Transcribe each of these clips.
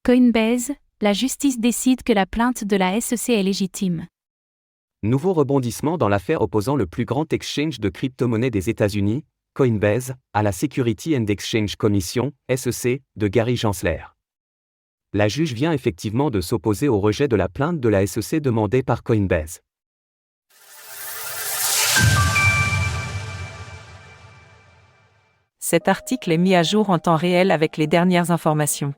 Coinbase, la justice décide que la plainte de la SEC est légitime. Nouveau rebondissement dans l'affaire opposant le plus grand exchange de crypto-monnaies des États-Unis, Coinbase, à la Security and Exchange Commission, SEC, de Gary Gensler. La juge vient effectivement de s'opposer au rejet de la plainte de la SEC demandée par Coinbase. Cet article est mis à jour en temps réel avec les dernières informations.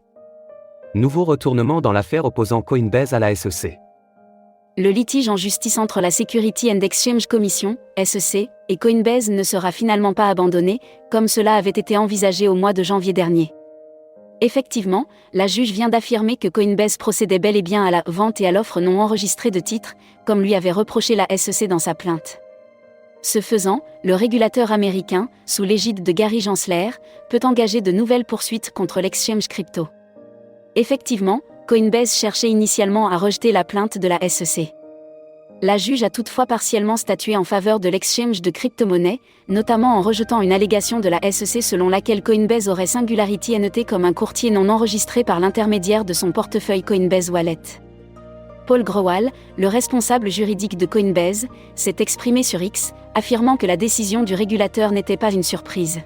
Nouveau retournement dans l'affaire opposant Coinbase à la SEC. Le litige en justice entre la Security and Exchange Commission, SEC, et Coinbase ne sera finalement pas abandonné, comme cela avait été envisagé au mois de janvier dernier. Effectivement, la juge vient d'affirmer que Coinbase procédait bel et bien à la vente et à l'offre non enregistrée de titres, comme lui avait reproché la SEC dans sa plainte. Ce faisant, le régulateur américain, sous l'égide de Gary Gensler, peut engager de nouvelles poursuites contre l'exchange crypto. Effectivement, Coinbase cherchait initialement à rejeter la plainte de la SEC. La juge a toutefois partiellement statué en faveur de l'exchange de crypto-monnaies, notamment en rejetant une allégation de la SEC selon laquelle Coinbase aurait Singularity NT comme un courtier non enregistré par l'intermédiaire de son portefeuille Coinbase Wallet. Paul Grewal, le responsable juridique de Coinbase, s'est exprimé sur X, affirmant que la décision du régulateur n'était pas une surprise.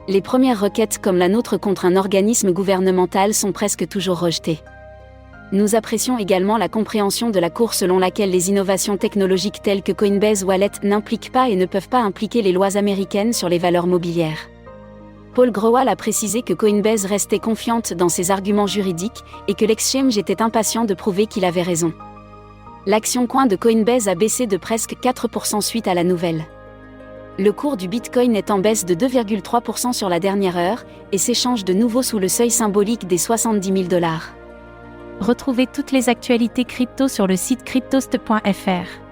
Les premières requêtes comme la nôtre contre un organisme gouvernemental sont presque toujours rejetées. Nous apprécions également la compréhension de la Cour selon laquelle les innovations technologiques telles que Coinbase Wallet n'impliquent pas et ne peuvent pas impliquer les lois américaines sur les valeurs mobilières. Paul Grewal a précisé que Coinbase restait confiante dans ses arguments juridiques et que l'exchange était impatient de prouver qu'il avait raison. L'action coin de Coinbase a baissé de presque 4% suite à la nouvelle. Le cours du Bitcoin est en baisse de 2,3% sur la dernière heure et s'échange de nouveau sous le seuil symbolique des $70 000. Retrouvez toutes les actualités crypto sur le site cryptost.fr.